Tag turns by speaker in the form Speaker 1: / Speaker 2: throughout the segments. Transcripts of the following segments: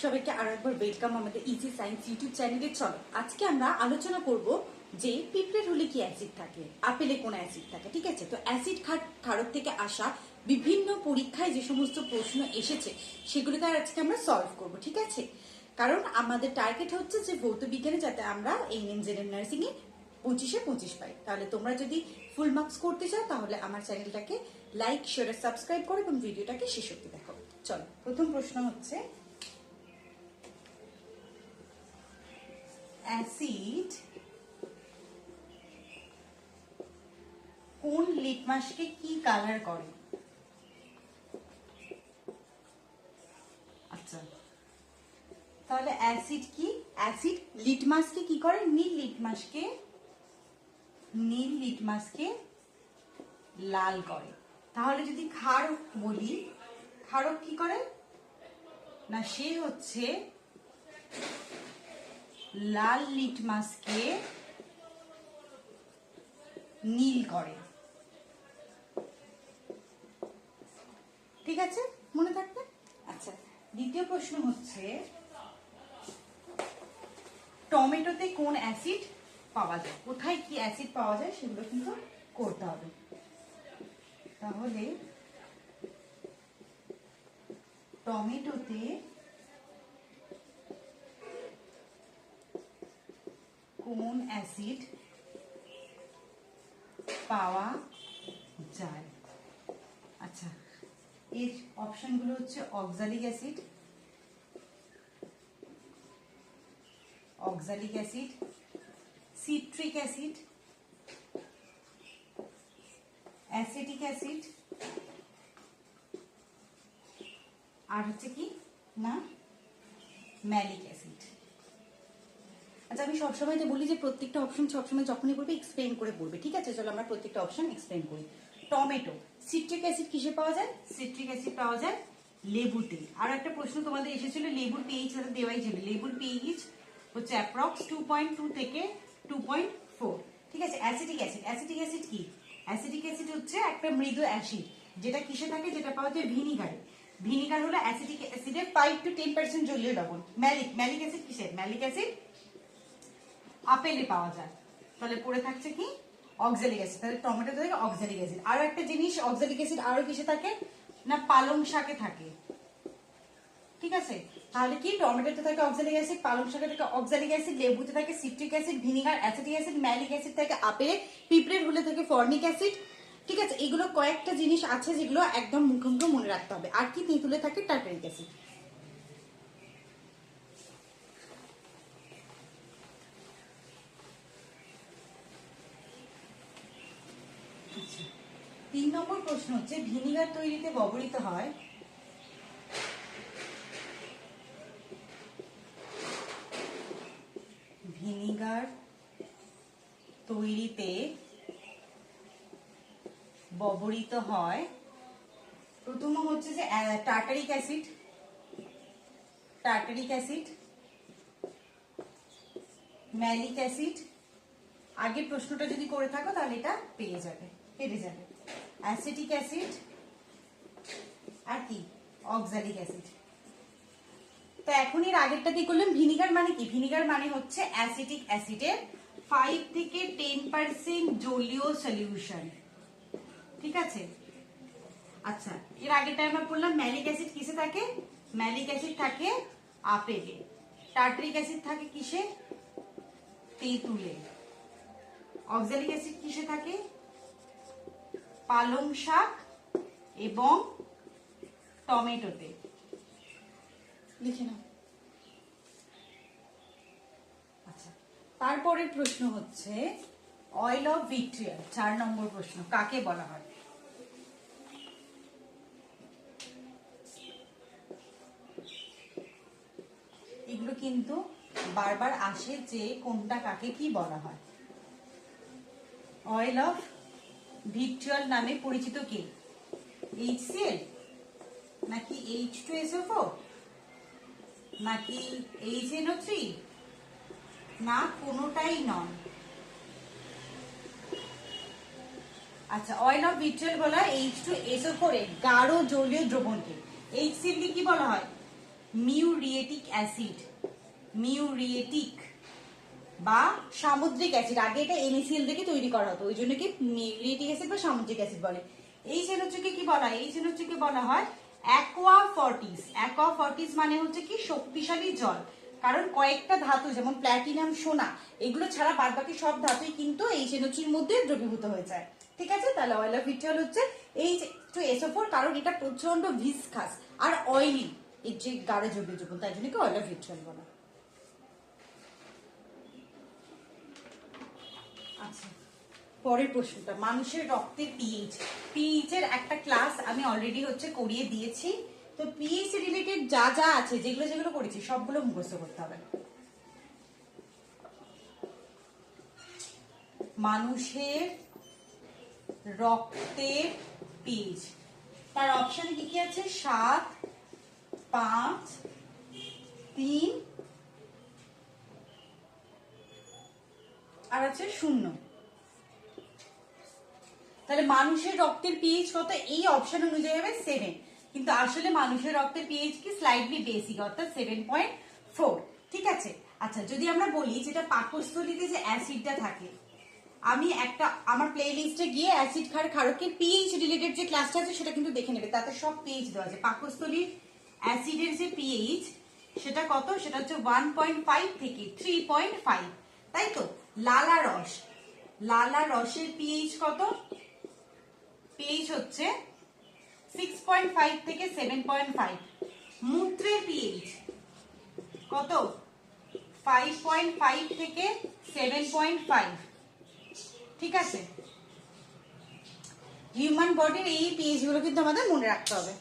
Speaker 1: সবাইকে আরো একবার ওয়েলকাম আমাদের ইজি সায়েন্স ইউটিউব চ্যানেলে। চলো আজকে আমরা আলোচনা করব যে পিঁপড়ের হলে কি অ্যাসিড থাকে, আপেলে কোন অ্যাসিড থাকে। ঠিক আছে, তো অ্যাসিড ক্ষারক থেকে আসা বিভিন্ন পরীক্ষায় যে সমস্ত প্রশ্ন এসেছে সেগুলোকে আজকে আমরা সলভ করব। ঠিক আছে, কারণ আমাদের টার্গেট হচ্ছে যে ভৌত বিজ্ঞানে যাতে আমরা এএনএম জেএনএম নার্সিং এ 25-25 পাই। তাহলে তোমরা যদি ফুল মার্কস করতে চাও তাহলে আমার চ্যানেলটাকে লাইক শেয়ার সাবস্ক্রাইব করো এবং ভিডিওটাকে শেষ অবধি দেখো। চলো, প্রথম প্রশ্ন হচ্ছে অ্যাসিড কোন লিটমাসকে কি কালার করে? আচ্ছা, তাহলে অ্যাসিড কি? অ্যাসিড লিটমাসকে কি করে? নীল লিটমাসকে লাল করে। তাহলে যদি ক্ষারক বলি, ক্ষারক কি করে না, সে হচ্ছে লাল লিটমাসকে নীল করে। ঠিক আছে, মনে থাকবে। আচ্ছা, দ্বিতীয় প্রশ্ন হচ্ছে টমেটোতে কোন অ্যাসিড পাওয়া যায়? কোথায় কি অ্যাসিড পাওয়া যায় সেগুলো কিন্তু করতে হবে। তাহলে টমেটোতে কোন অ্যাসিড পাওয়া যায়? আচ্ছা, এর অপশনগুলো হচ্ছে oxalic acid, citric acid, acetic acid, আর হচ্ছে কি না ম্যালিক অ্যাসিড। আচ্ছা, আমি সবসময় তো বলি যে প্রত্যেকটা অপশন সবসময় যখনই বলবে এক্সপ্লেন করে বলবে। ঠিক আছে, চলো আমরা প্রত্যেকটা অপশন এক্সপ্লেন করি। টমেটো, সিট্রিক অ্যাসিড কিসে পাওয়া যায়? সিট্রিক অ্যাসিড পাওয়া যায় লেবুতে। আর একটা প্রশ্ন তোমাদের এসেছিল, লেবুর পিএইচ দেওয়াই ছিল। লেবুর পিএইচ হচ্ছে অ্যাপ্রক্স 2.2 থেকে 2.4। ঠিক আছে, অ্যাসিটিক অ্যাসিড কি? অ্যাসিটিক অ্যাসিড হচ্ছে একটা মৃদু অ্যাসিড, যেটা কিসে থাকে? যেটা পাওয়া যায় ভিনিগারে। ভিনিগার হলো অ্যাসিটিক অ্যাসিডের 5 to 10% জলীয় লবণ। ম্যালিক অ্যাসিড কিসের? ম্যালিক অ্যাসিড আপেলে পাওয়া যায়। তাহলে পড়ে থাকছে কি? Oxalic acid. তাহলে টমেটো থেকে অক্সালিক অ্যাসিড। আরো একটা জিনিস, অক্সালিক অ্যাসিড আরো কিসে থাকে না পালং শাকে থাকে। ঠিক আছে, তাহলে কি টমেটোতে থাকে অক্সালিক অ্যাসিড, পালং শাকে থাকে অক্সালিক অ্যাসিড, লেবুতে থাকে citric acid, vinegar acetic acid, malic acid থাকে আপেলে, পিঁপড়ের হলে থাকে ফর্মিক অ্যাসিড। ঠিক আছে, এগুলো কয়েকটা জিনিস আছে যেগুলো একদম মুখে মুখে মনে রাখতে হবে। আর কি? তেঁতুলে থাকে টার্টারিক অ্যাসিড। তিন নম্বর প্রশ্ন হচ্ছে ভিনিগার তৈরিতে ব্যবহৃত হয় প্রথম হচ্ছে যে টার্টারিক অ্যাসিড, ম্যালিক অ্যাসিড। আগের প্রশ্নটা যদি করে থাকো তাহলে এটা পেয়ে যাবে, কেটে যাবে। অ্যাসিটিক অ্যাসিড আর কি অক্সালিক অ্যাসিড। তো এখন এর আগেরটা কি করলাম? ভিনিগার মানে কি? ভিনিগার মানে হচ্ছে অ্যাসিটিক অ্যাসিডের 5 থেকে 10% জলীয় সলিউশন। ঠিক আছে, আচ্ছা, এর আগেরটা আমরা পড়লাম ম্যালিক অ্যাসিড কিসে থাকে? ম্যালিক অ্যাসিড থাকে আপেলে। টার্টারিক অ্যাসিড থাকে কিসে? তেঁতুলে। অক্সালিক অ্যাসিড কিসে থাকে? পালং শাক এবং টমেটোতে। লিখে নাও। আচ্ছা, তারপরের প্রশ্ন হচ্ছে অয়েল অফ ভিট্রিয়াল। 4 নম্বর প্রশ্ন, কাকে বলা হয়? এগুলো কিন্তু বারবার আসে যে কোনটা কাকে কি বলা হয়। অয়েল অফ ভিট্রিয়াল নামে পরিচিত কে? HCl নাকি H2SO4 নাকি HNO3 না কোনোটাই নয়? আচ্ছা, অয়েল অফ ভিট্রিয়াল বলা হয় H2SO4 এর গাঢ় জলীয় দ্রবণকে। HCl কি বলা হয়? মিউরিয়েটিক অ্যাসিড, মিউরিয়েটিক বা সামুদ্রিক অ্যাসিড, আগে এটা NaCl থেকে তৈরি করা হতো, ওই জন্য কি মিউরিয়েটিক অ্যাসিড বা সামুদ্রিক অ্যাসিড বলে। এই চেনচুকে কি বলা হয়, এই চেনচুকে বলা হয় অ্যাকোয়াফর্টিস। অ্যাকোয়াফর্টিস মানে হচ্ছে কি শক্তিশালী জল, কারণ কয়েকটা ধাতু যেমন প্ল্যাটিনাম, সোনা, এগুলো ছাড়া বাদ বাকি সব ধাতুই কিন্তু এই চেনচুর মধ্যে দ্রবীভূত হয়ে যায়। ঠিক আছে, তাহলে অয়েল অফ ভিট্রিয়ল হচ্ছে H2SO4, কারণ এটা প্রচন্ড ভিসকাস আর অয়েলি, এর যে গাঢ় জলীয় যৌবন, তাই জন্য কি অয়েল অফ ভিট্রিয়ল বলা। আচ্ছা, পরের প্রশ্নটা, মানুষের রক্তের পিএইচ। পিএইচ এর একটা ক্লাস আমি অলরেডি হচ্ছে করিয়ে দিয়েছি, তো পিএইচ রিলেটেড যা যা আছে, যেগুলো যেগুলো করেছি সবগুলো মুখস্থ করতে হবে। মানুষের রক্তের পিএইচ, তার অপশন কি কি আছে? 7, 5, 3 আর আছে 0। তাহলে মানুষের রক্তের পিএইচ কত? এই অপশন অনুযায়ী হবে 7, কিন্তু আসলে মানুষের রক্তের পিএইচ কি স্লাইটলি বেসিক, অর্থাৎ 7.4। ঠিক আছে। আচ্ছা, যদি আমরা বলি যেটা পাকস্থলীতে যে অ্যাসিডটা থাকে, আমি একটা আমার প্লে লিস্টে গিয়ে অ্যাসিড ক্ষারকের পিএইচ রিলেটেড যে ক্লাসটা আছে সেটা কিন্তু দেখে নেবে, তাতে সব পিএইচ দেওয়া আছে। পাকস্থলীর অ্যাসিডের যে পিএইচ সেটা কত? সেটা হচ্ছে 1.5 থেকে 3.5, তাই তো। লালা রস, লালা রসের পিএইচ কত? পিএইচ হচ্ছে 6.5 থেকে 7.5। মূত্রের পিএইচ কত? 5.5 থেকে 7.5। ঠিক আছে, হিউম্যান বডির এই পিএইচ গুলো কিন্তু আমাদের মনে রাখতে হবে।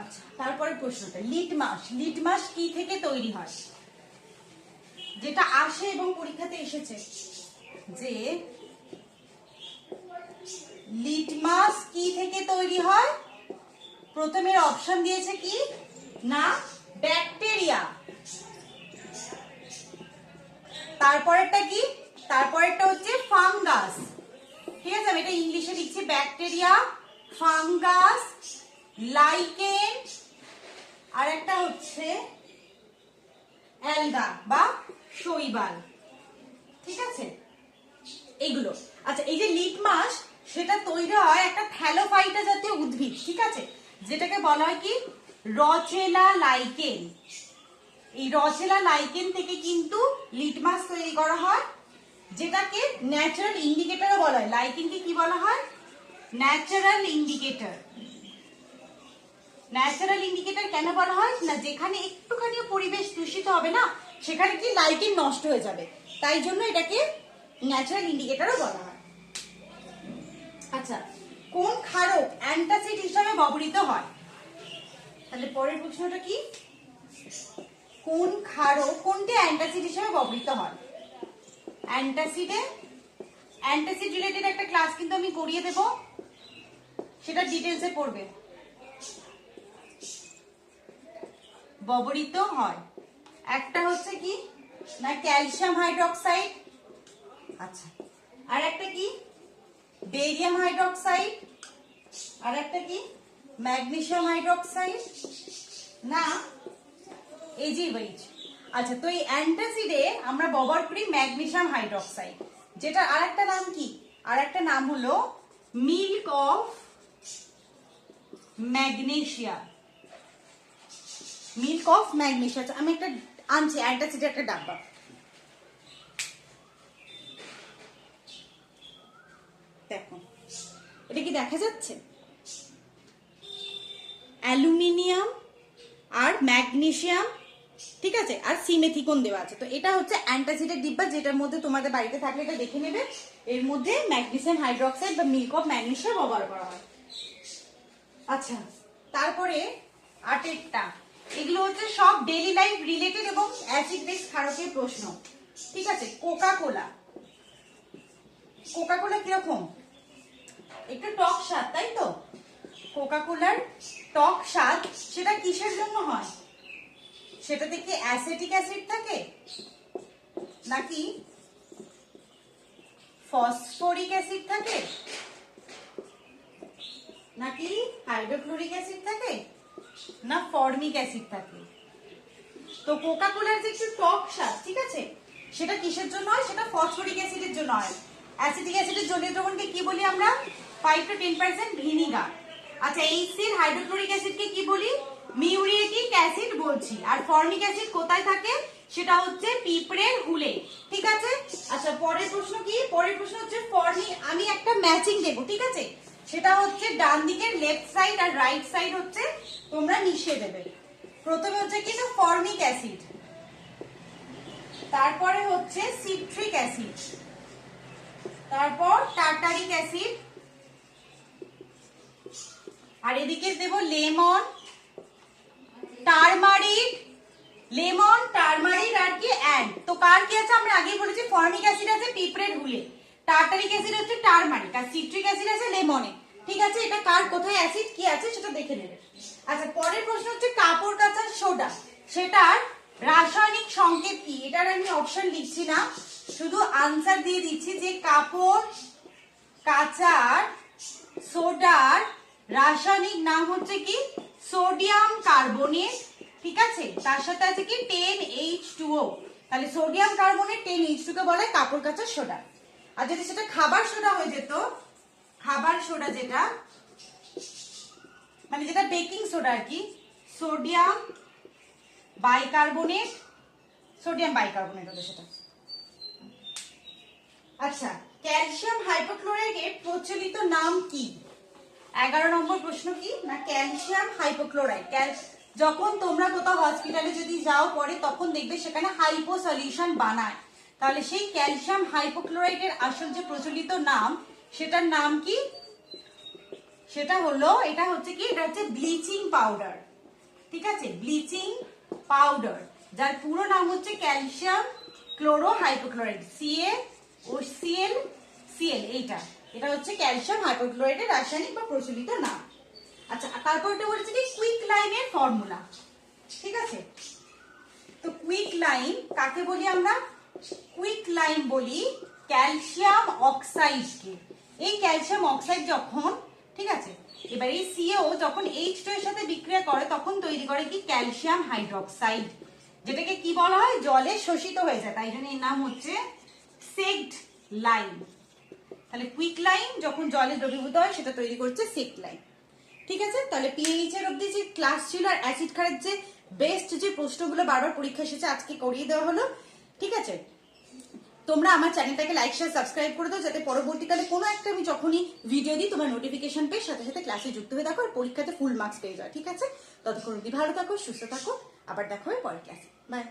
Speaker 1: আচ্ছা, তারপরে প্রশ্নটা, লিটমাস। লিটমাস কি থেকে তৈরি হয়? যেটা আসে এবং পরীক্ষাতে এসেছে যে লিটমাস কি থেকে তৈরি হয়, প্রথমের অপশন দিয়েছে কি না ব্যাকটেরিয়া, তারপরেরটা কি? তারপরেরটা হচ্ছে ফাঙ্গাস। ঠিক আছে, আমি এটা ইংলিশে লিখছি, ব্যাকটেরিয়া, ফাঙ্গাস, লাইকেন, আর একটা হচ্ছে অ্যালগা বা শৈবাল। ঠিক আছে, এইগুলো। আচ্ছা, এই যে লিটমাস সেটা তৈরি হয় একটা থ্যালোফাইটা জাতীয় উদ্ভিদ, ঠিক আছে, যেটাকে বলা হয় কি রচেলা লাইকেন। এই রচেলা লাইকেন থেকে কিন্তু লিটমাস তৈরি করা হয়, যেটাকে ন্যাচারাল ইন্ডিকেটরও বলা হয়। লাইকেনকে কি বলা হয়? Natural indicator. ন্যাচারাল ইন্ডিকেটর কেন বলা হয় না, যেখানে একটুখানি পরিবেশ দূষিত হবে না সেখানে কি লাইকেন নষ্ট হয়ে যাবে, তাই জন্য এটাকে ন্যাচারাল ইন্ডিকেটরও বলা হয়। আচ্ছা, কোন ক্ষারক অ্যান্টাসিড হিসাবে ব্যবহৃত হয়? তাহলে পরের প্রশ্নটা কি, কোন ক্ষারক কোনটি অ্যান্টাসিড হিসাবে ব্যবহৃত হয়? অ্যান্টাসিড রিলেটেড একটা ক্লাস কিন্তু আমি করিয়ে দেব, সেটা ডিটেলসে পড়বে। ব্যবহৃত হয় একটা হচ্ছে কি না ক্যালসিয়াম হাইড্রোক্সাইড, আচ্ছা, আর একটা কি বেরিয়াম হাইড্রোক্সাইড, আর একটা কি ম্যাগনেসিয়াম হাইড্রোক্সাইড না AgH। আচ্ছা, তো এই অ্যান্টাসিডে আমরা ব্যবহার করি ম্যাগনেসিয়াম হাইড্রোক্সাইড, যেটা আরেকটা নাম কি? আরেকটা নাম হলো milk of magnesia. Milk of magnesia. আমি একটা আনছি অ্যান্টাসিডের একটা ডাব্বা, দেখো এটা কি দেখা যাচ্ছে? অ্যালুমিনিয়াম আর ম্যাগনেসিয়াম, ঠিক আছে, আর সিমেথিকন দেওয়া আছে। তো এটা হচ্ছে অ্যান্টাসিডের ডিব্বা, যেটার মধ্যে তোমাদের বাড়িতে থাকলে এটা দেখে নেবে, এর মধ্যে ম্যাগনেসিয়াম হাইড্রোক্সাইড বা মিল্ক অফ ম্যাগনেসিয়া ব্যবহার করা হয়। আচ্ছা, তারপরে আটেরটা, এগুলো হচ্ছে সব ডেইলি লাইফ রিলেটেড এবং অ্যাসিড বেস ক্ষারকের প্রশ্ন। ঠিক আছে, কোকা কোলা। কোকা কোলা কিরকম? একটু টক স্বাদ, তাই তো। কোকা কোলার টক স্বাদ সেটা কিসের জন্য হয়? সেটাতে কি অ্যাসিটিক অ্যাসিড থাকে নাকি ফসফরিক অ্যাসিড থাকে নাকি হাইড্রোক্লোরিক অ্যাসিড থাকে না ফর্মিক অ্যাসিড থাকে। তো কোকা কোলার যে একটু টক স্বাদ, ঠিক আছে, সেটা কিসের জন্য হয়? সেটা ফসফরিক অ্যাসিডের জন্য হয়। অ্যাসিটিক অ্যাসিডের জলীয় দ্রবণকে কি বলি আমরা? 5 to 10% ভিনিগার। আচ্ছা, HCl হাইড্রোক্লোরিক অ্যাসিডকে কি বলি? মিউরিয়েটিক অ্যাসিড বলছি। আর ফর্মিক অ্যাসিড কোথায় থাকে? সেটা হচ্ছে পিঁপড়ের হুলে, ঠিক আছে। আচ্ছা, পরের প্রশ্ন কি? পরের প্রশ্ন হচ্ছে আমি একটা ম্যাচিং দেব, ঠিক আছে, সেটা হচ্ছে ডান দিকের লেফট সাইড আর রাইট সাইড হচ্ছে তোমরা মিশিয়ে দেবে। প্রথমে হচ্ছে কি না ফর্মিক অ্যাসিড, তারপরে হচ্ছে সিট্রিক অ্যাসিড, তারপর টার্টারিক অ্যাসিড, আর এদিকে দেব লেমন, টারমারিক, লেমন, টারমারিক আর কি অ্যান্ড। তো কার কি আছে? আমরা আগেই বলেছি ফর্মিক অ্যাসিড আছে পিঁপড়ের হুলে, টার্টারিক অ্যাসিড হচ্ছে টারমারিক, আর সিট্রিক অ্যাসিড আছে লেমনে, ঠিক আছে। এটা কার কোথায় অ্যাসিড কি আছে সেটা দেখে নেবে। আচ্ছা, পরের প্রশ্ন হচ্ছে কাপড় কাচার সোডা, সেটার রাসায়নিক সংকেত কি? এটার আমি অপশন লিখছি না, শুধু আনসার দিয়ে দিচ্ছি যে কাপড় কাচার সোডার রাসায়নিক নাম হচ্ছে কি? সোডিয়াম কার্বনেট, ঠিক আছে, তার সাথে আছে কি 10H2O। তাহলে সোডিয়াম কার্বনেট 10H2O কে বলে কাপড় কাচার সোডা। আর যদি সেটা খাবার সোডা হয়ে যেত, খাবার সোডা যেটা মানে যেটা বেকিং সোডা আর কি, সোডিয়াম বাইকার্বনেট, সোডিয়াম বাইকার্বনেট হতো সেটা। আচ্ছা, ক্যালসিয়াম হাইপোক্লোরাইডের প্রচলিত নাম কি? 11 নম্বর প্রশ্ন কি না ক্যালসিয়াম হাইপোক্লোরাইড। যখন তোমরা কোথাও হসপিটালে যদি যাও পরে তখন দেখবে সেখানে হাইপো সলিউশন বানায়, তাহলে সেই ক্যালসিয়াম হাইপোক্লোরাইডের আসল যে প্রচলিত নাম সেটার নাম কি? সেটা হলো এটা হচ্ছে ব্লিচিং পাউডার, ঠিক আছে, ব্লিচিং পাউডার, যার পুরো নাম হচ্ছে ক্যালসিয়াম ক্লোরো হাইপোক্লোরাইড, CaOCl এটা হচ্ছে ক্যালসিয়াম হাইপোক্লোরাইডের রাসায়নিক বা প্রচলিত নাম। আচ্ছা, তারপর এটা বলেছে কি কুইক লাইমের ফর্মুলা, ঠিক আছে। তো কুইক লাইম কাকে বলি আমরা? কুইক লাইম বলি ক্যালসিয়াম অক্সাইডকে। এই ক্যালসিয়াম অক্সাইড যখন, ঠিক আছে, এবার এই CO যখন H2 এর সাথে বিক্রিয়া করে তখন তৈরি করে কি ক্যালসিয়াম হাইড্রোক্সাইড, যেটাকে কি বলা হয়? জলে শোষিত হয়ে যায়, তাই জন্য এর নাম হচ্ছে সেকড লাইম। তাহলে কুইক লাইম যখন জলে দ্রবীভূত হয় সেটা তৈরি করছে সেকড লাইম, ঠিক আছে। তাহলে পিএইচ এর অবধি যে ক্লাস ছিল আর অ্যাসিড ক্ষারের যে বেস্ট যে প্রশ্নগুলো বারবার পরীক্ষা এসেছে আজকে করিয়ে দেওয়া হলো, ঠিক আছে। তোমরা আমার চ্যানেলটাকে লাইক শেয়ার সাবস্ক্রাইব করে দাও যাতে পরবর্তীকালে কোনো একটা আমি যখনই ভিডিও দিই তোমার নোটিফিকেশন পেয়ে সাথে সাথে ক্লাসে যুক্ত হয়ে থাকো আর পরীক্ষাতে ফুল মার্কস পেয়ে যাও, ঠিক আছে। ততক্ষণ অবধি ভালো থাকো, সুস্থ থাকো, আবার দেখা হবে পরের ক্লাসে। বাই।